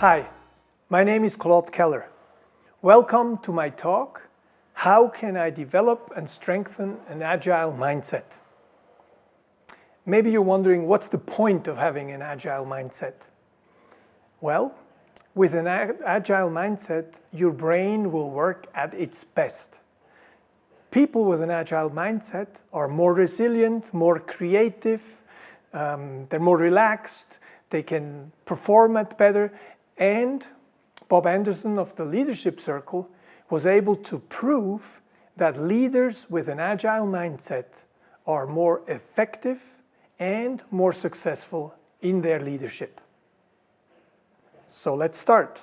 Hi, my name is Claude Keller. Welcome to my talk, How Can I Develop and Strengthen an Agile Mindset? Maybe you're wondering, what's the point of having an agile mindset? Well, with an agile mindset, your brain will work at its best. People with an agile mindset are more resilient, more creative, they're more relaxed, they can perform it better, and Bob Anderson of the Leadership Circle was able to prove that leaders with an agile mindset are more effective and more successful in their leadership. So let's start.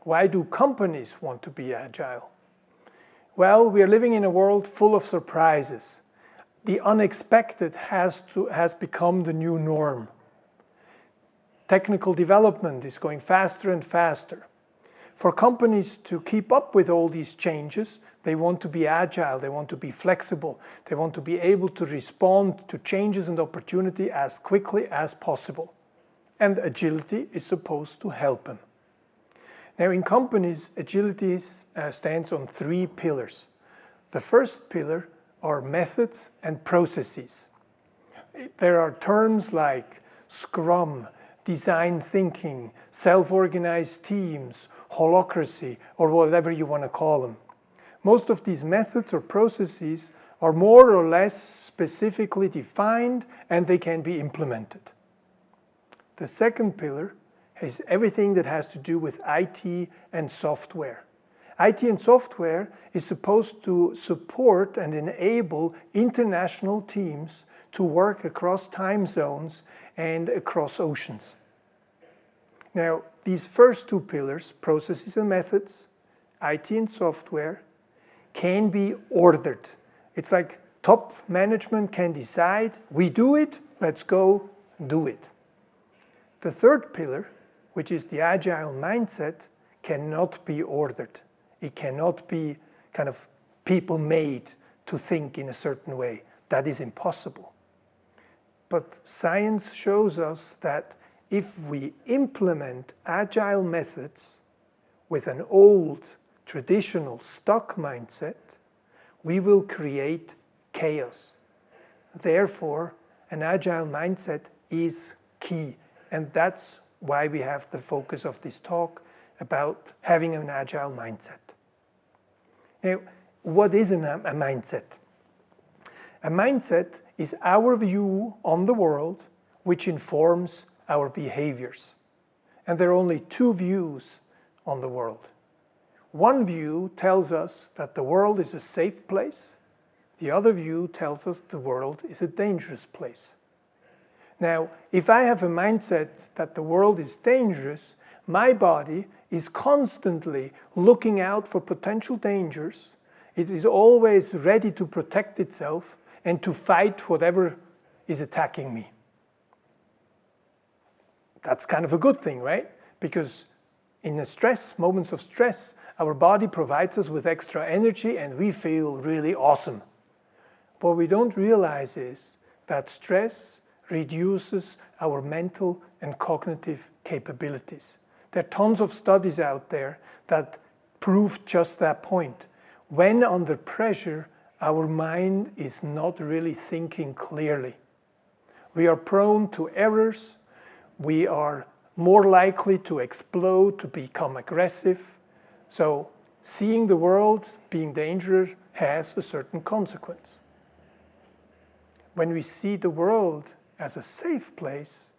Why do companies want to be agile? Well, we are living in a world full of surprises. The unexpected has become the new norm. Technical development is going faster and faster. For companies to keep up with all these changes, they want to be agile, they want to be flexible, they want to be able to respond to changes and opportunity as quickly as possible. And agility is supposed to help them. Now in companies, agility stands on three pillars. The first pillar are methods and processes. There are terms like Scrum, design thinking, self-organized teams, holacracy, or whatever you want to call them. Most of these methods or processes are more or less specifically defined and they can be implemented. The second pillar is everything that has to do with IT and software. IT and software is supposed to support and enable international teams to work across time zones and across oceans. Now, these first two pillars, processes and methods, IT and software, can be ordered. It's like top management can decide, we do it, let's go do it. The third pillar, which is the agile mindset, cannot be ordered. It cannot be kind of people made to think in a certain way. That is impossible. But science shows us that if we implement agile methods with an old, traditional, stuck mindset, we will create chaos. Therefore, an agile mindset is key. And that's why we have the focus of this talk about having an agile mindset. Now, what is a mindset? A mindset is our view on the world which informs our behaviors. And there are only two views on the world. One view tells us that the world is a safe place. The other view tells us the world is a dangerous place. Now, if I have a mindset that the world is dangerous, my body is constantly looking out for potential dangers. It is always ready to protect itself and to fight whatever is attacking me. That's kind of a good thing, right? Because in the moments of stress, our body provides us with extra energy and we feel really awesome. What we don't realize is that stress reduces our mental and cognitive capabilities. There are tons of studies out there that prove just that point. When under pressure, our mind is not really thinking clearly. We are prone to errors. We are more likely to explode, to become aggressive. So seeing the world being dangerous has a certain consequence. When we see the world as a safe place,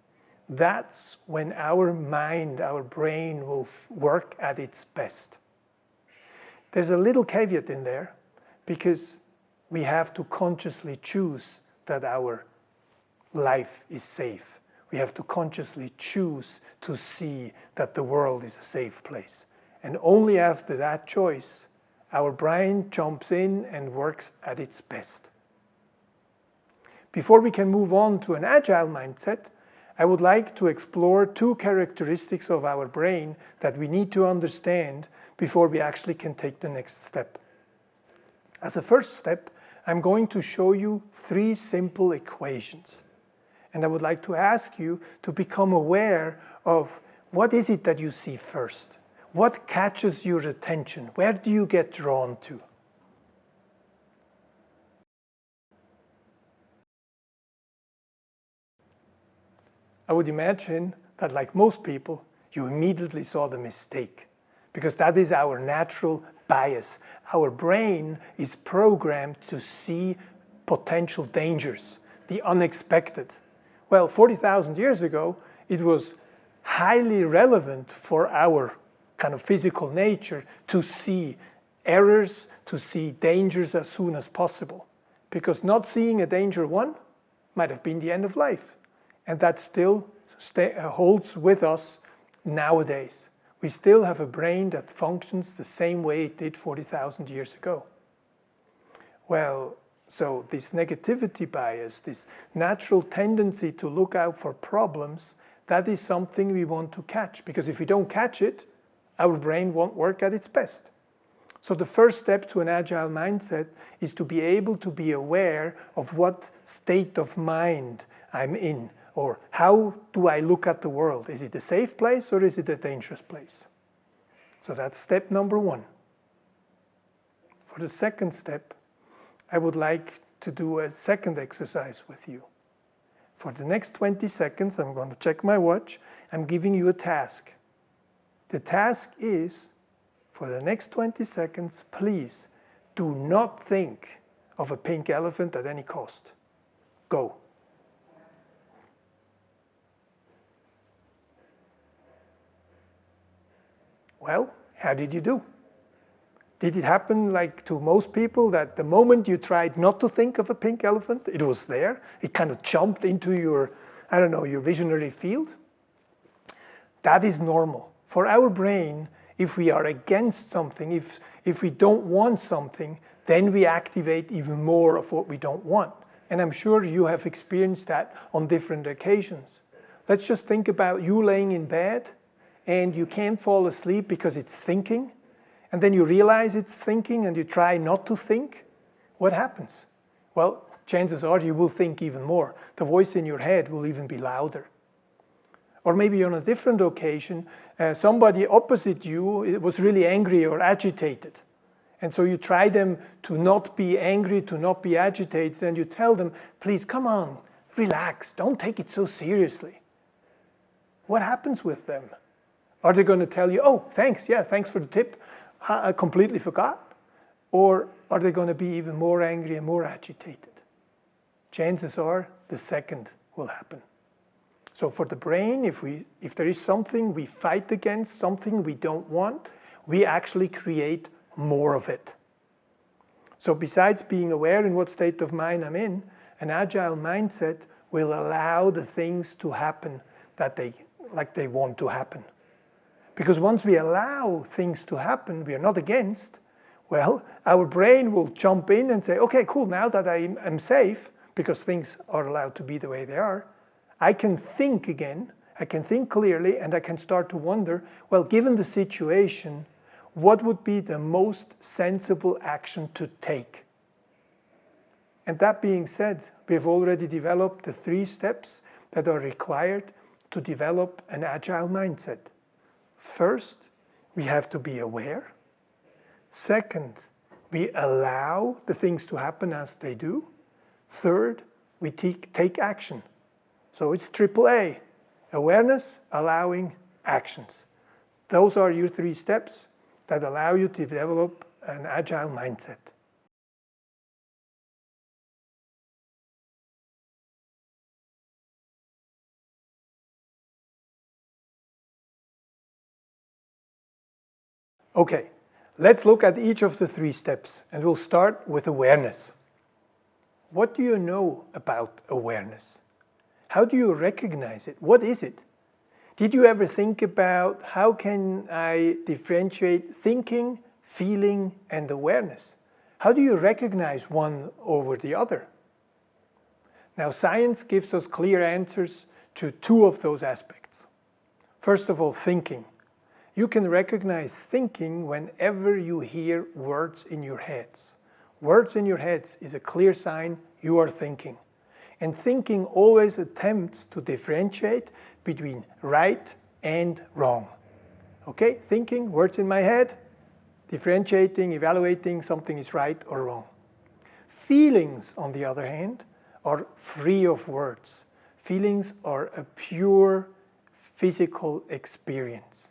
that's when our mind, our brain will work at its best. There's a little caveat in there because we have to consciously choose that our life is safe. We have to consciously choose to see that the world is a safe place. And only after that choice, our brain jumps in and works at its best. Before we can move on to an agile mindset, I would like to explore two characteristics of our brain that we need to understand before we actually can take the next step. As a first step, I'm going to show you three simple equations. And I would like to ask you to become aware of what is it that you see first? What catches your attention? Where do you get drawn to? I would imagine that, like most people, you immediately saw the mistake, because that is our natural bias. Our brain is programmed to see potential dangers, the unexpected. Well, 40,000 years ago, it was highly relevant for our kind of physical nature to see errors, to see dangers as soon as possible. Because not seeing a danger one might have been the end of life. And that still holds with us nowadays. We still have a brain that functions the same way it did 40,000 years ago. Well, so this negativity bias, this natural tendency to look out for problems, that is something we want to catch. Because if we don't catch it, our brain won't work at its best. So the first step to an agile mindset is to be able to be aware of what state of mind I'm in, or how do I look at the world? Is it a safe place or is it a dangerous place? So that's step number one. For the second step, I would like to do a second exercise with you. For the next 20 seconds, I'm going to check my watch, I'm giving you a task. The task is, for the next 20 seconds, please do not think of a pink elephant at any cost. Go. Well, how did you do? Did it happen like to most people that the moment you tried not to think of a pink elephant, it was there? It kind of jumped into your, I don't know, your visionary field? That is normal. For our brain, if we are against something, if we don't want something, then we activate even more of what we don't want. And I'm sure you have experienced that on different occasions. Let's just think about you laying in bed and you can't fall asleep because it's thinking, and then you realize it's thinking and you try not to think. What happens? Well, chances are you will think even more. The voice in your head will even be louder. Or maybe on a different occasion, somebody opposite you was really angry or agitated. And so you try them to not be angry, to not be agitated, and you tell them, please, come on, relax, don't take it so seriously. What happens with them? Are they going to tell you, oh, thanks, yeah, thanks for the tip, I completely forgot? Or are they going to be even more angry and more agitated? Chances are the second will happen. So for the brain, if there is something we fight against, something we don't want, we actually create more of it. So besides being aware in what state of mind I'm in, an agile mindset will allow the things to happen that they want to happen. Because once we allow things to happen we are not against, well, our brain will jump in and say, okay, cool, now that I'm safe, because things are allowed to be the way they are, I can think again, I can think clearly, and I can start to wonder, well, given the situation, what would be the most sensible action to take? And that being said, we have already developed the 3 steps that are required to develop an agile mindset. First, we have to be aware. Second, we allow the things to happen as they do. Third, we take action. So it's AAA, awareness, allowing, actions. Those are your 3 steps that allow you to develop an agile mindset. Okay, let's look at each of the 3 steps, and we'll start with awareness. What do you know about awareness? How do you recognize it? What is it? Did you ever think about how can I differentiate thinking, feeling, and awareness? How do you recognize one over the other? Now, science gives us clear answers to 2 of those aspects. First of all, thinking. You can recognize thinking whenever you hear words in your heads. Words in your heads is a clear sign you are thinking. And thinking always attempts to differentiate between right and wrong. Okay, thinking, words in my head, differentiating, evaluating something is right or wrong. Feelings, on the other hand, are free of words. Feelings are a pure physical experience.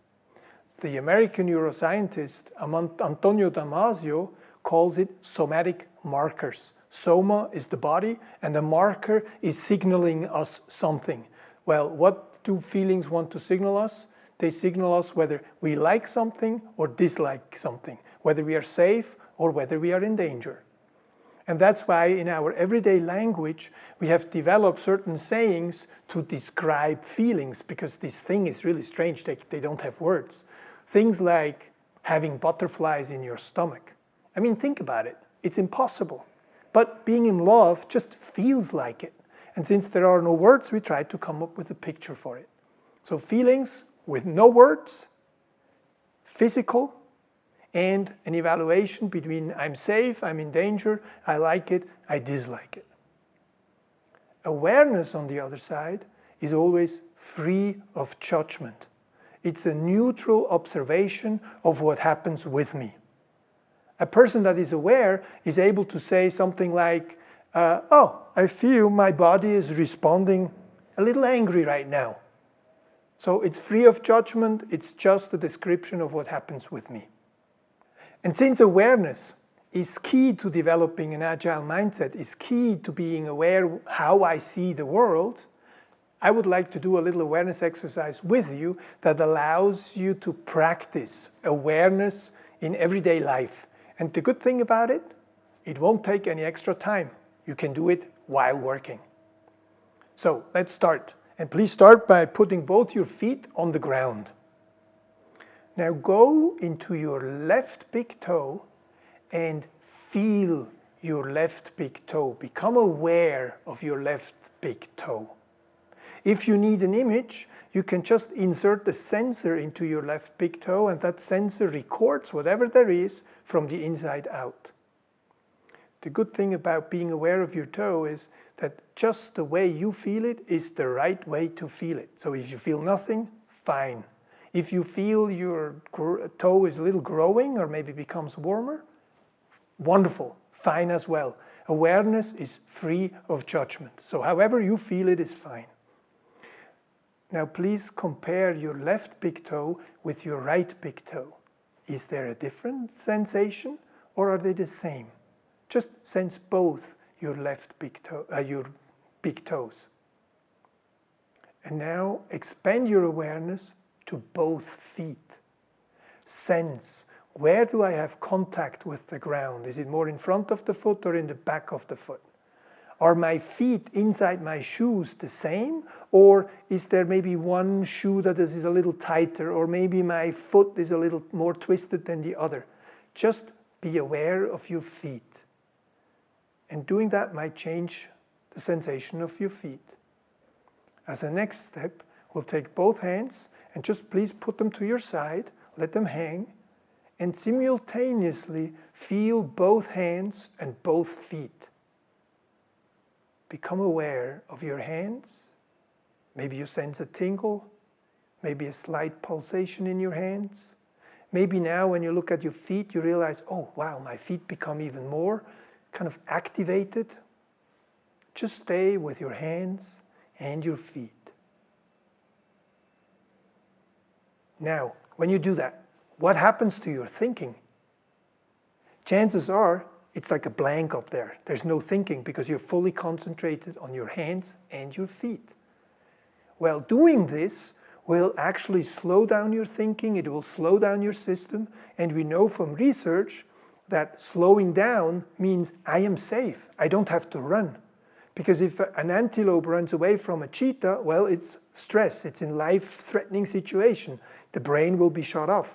The American neuroscientist Antonio Damasio calls it somatic markers. Soma is the body, and the marker is signaling us something. Well, what do feelings want to signal us? They signal us whether we like something or dislike something, whether we are safe or whether we are in danger. And that's why in our everyday language we have developed certain sayings to describe feelings, because this thing is really strange, they don't have words. Things like having butterflies in your stomach. I mean, think about it, it's impossible. But being in love just feels like it. And since there are no words, we try to come up with a picture for it. So feelings with no words, physical, and an evaluation between I'm safe, I'm in danger, I like it, I dislike it. Awareness, on the other side, is always free of judgment. It's a neutral observation of what happens with me. A person that is aware is able to say something like, oh, I feel my body is responding a little angry right now. So it's free of judgment, it's just a description of what happens with me. And since awareness is key to developing an agile mindset, is key to being aware how I see the world, I would like to do a little awareness exercise with you that allows you to practice awareness in everyday life. And the good thing about it, it won't take any extra time. You can do it while working. So let's start. And please start by putting both your feet on the ground. Now go into your left big toe and feel your left big toe. Become aware of your left big toe. If you need an image, you can just insert the sensor into your left big toe, and that sensor records whatever there is from the inside out. The good thing about being aware of your toe is that just the way you feel it is the right way to feel it. So if you feel nothing, fine. If you feel your toe is a little growing or maybe becomes warmer, wonderful, fine as well. Awareness is free of judgment. So however you feel it is fine. Now please compare your left big toe with your right big toe. Is there a different sensation or are they the same? Just sense both your left big toe, your big toes. And now expand your awareness to both feet. Sense, where do I have contact with the ground? Is it more in front of the foot or in the back of the foot? Are my feet inside my shoes the same? Or is there maybe one shoe that is a little tighter, or maybe my foot is a little more twisted than the other? Just be aware of your feet. And doing that might change the sensation of your feet. As a next step, we'll take both hands and just please put them to your side, let them hang, and simultaneously feel both hands and both feet. Become aware of your hands. Maybe you sense a tingle, maybe a slight pulsation in your hands. Maybe now when you look at your feet, you realize, oh wow, my feet become even more kind of activated. Just stay with your hands and your feet. Now, when you do that, what happens to your thinking? Chances are it's like a blank up there. There's no thinking because you're fully concentrated on your hands and your feet. Well, doing this will actually slow down your thinking, it will slow down your system, and we know from research that slowing down means I am safe, I don't have to run. Because if an antelope runs away from a cheetah, well, it's stress, it's in life-threatening situation. The brain will be shut off.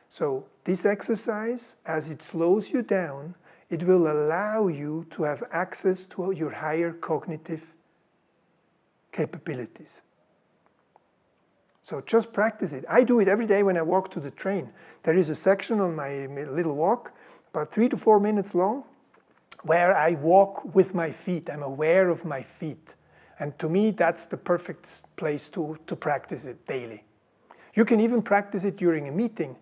So this exercise, as it slows you down, it will allow you to have access to your higher cognitive capabilities. So just practice it. I do it every day when I walk to the train. There is a section on my little walk, about 3 to 4 minutes long, where I walk with my feet. I'm aware of my feet. And to me, that's the perfect place to practice it daily. You can even practice it during a meeting.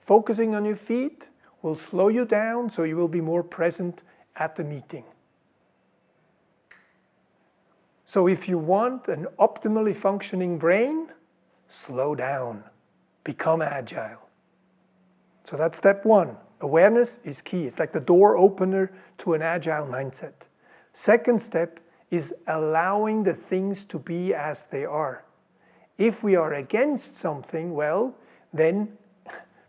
Focusing on your feet will slow you down, so you will be more present at the meeting. So if you want an optimally functioning brain, slow down, become agile. So that's step one. Awareness is key. It's like the door opener to an agile mindset. Second step is allowing the things to be as they are. If we are against something, well, then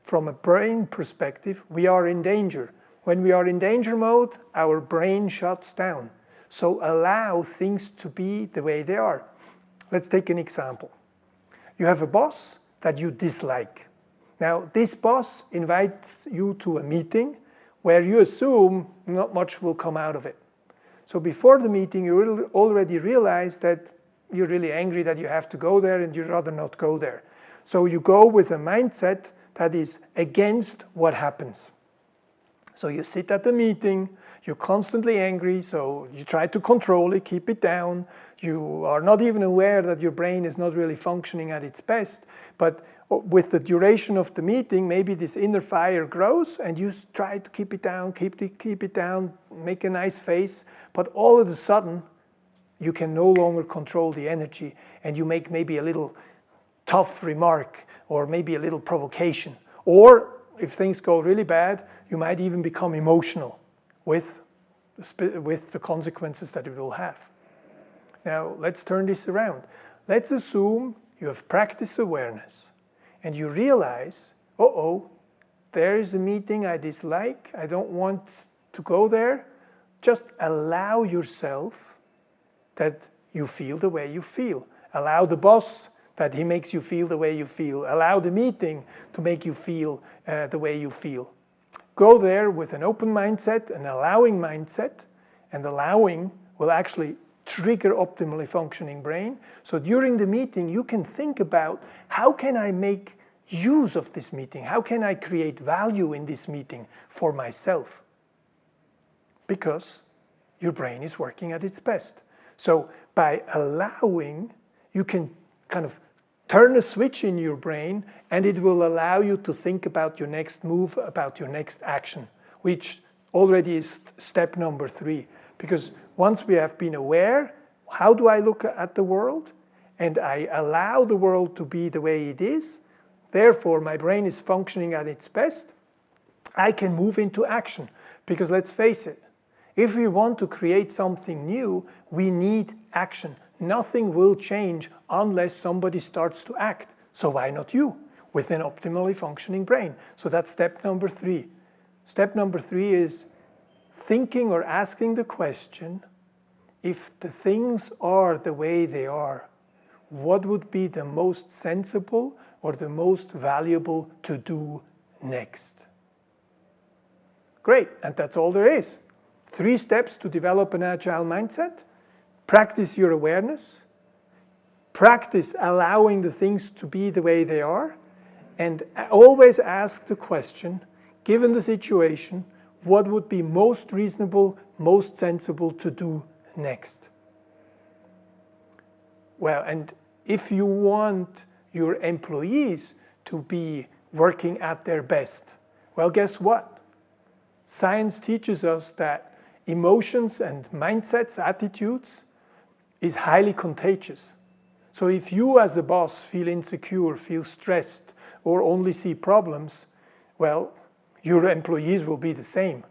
from a brain perspective, we are in danger. When we are in danger mode, our brain shuts down. So allow things to be the way they are. Let's take an example. You have a boss that you dislike. Now, this boss invites you to a meeting where you assume not much will come out of it. So before the meeting, you already realize that you're really angry that you have to go there and you'd rather not go there. So you go with a mindset that is against what happens. So you sit at the meeting, you're constantly angry, so you try to control it, keep it down. You are not even aware that your brain is not really functioning at its best. But with the duration of the meeting, maybe this inner fire grows and you try to keep it down, keep it down, make a nice face. But all of a sudden, you can no longer control the energy and you make maybe a little tough remark or maybe a little provocation. Or if things go really bad, you might even become emotional with the consequences that it will have. Now, let's turn this around. Let's assume you have practiced awareness and you realize, there is a meeting I dislike, I don't want to go there. Just allow yourself that you feel the way you feel. Allow the boss that he makes you feel the way you feel. Allow the meeting to make you feel the way you feel. Go there with an open mindset, an allowing mindset, and allowing will actually trigger optimally functioning brain. So during the meeting, you can think about how can I make use of this meeting? How can I create value in this meeting for myself? Because your brain is working at its best. So by allowing, you can kind of turn a switch in your brain and it will allow you to think about your next move, about your next action, which already is step number 3. Because once we have been aware, how do I look at the world? And I allow the world to be the way it is. Therefore, my brain is functioning at its best. I can move into action. Because let's face it, if we want to create something new, we need action. Nothing will change unless somebody starts to act. So why not you with an optimally functioning brain? So that's step number 3. Step number 3 is thinking or asking the question, if the things are the way they are, what would be the most sensible or the most valuable to do next? Great, and that's all there is. 3 steps to develop an agile mindset. Practice your awareness. Practice allowing the things to be the way they are. And always ask the question, given the situation, what would be most reasonable, most sensible to do next? Well, and if you want your employees to be working at their best, well, guess what? Science teaches us that emotions and mindsets, attitudes, is highly contagious. So if you as a boss feel insecure, feel stressed, or only see problems, well, your employees will be the same.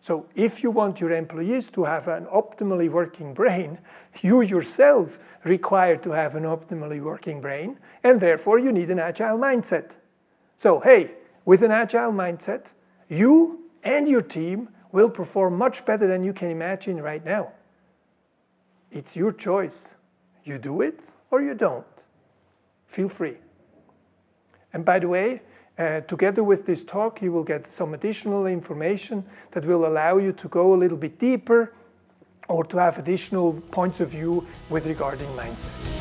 So if you want your employees to have an optimally working brain, you yourself require to have an optimally working brain, and therefore you need an agile mindset. So hey, with an agile mindset, you and your team will perform much better than you can imagine right now. It's your choice. You do it or you don't. Feel free. And by the way, together with this talk, you will get some additional information that will allow you to go a little bit deeper or to have additional points of view with regarding mindset.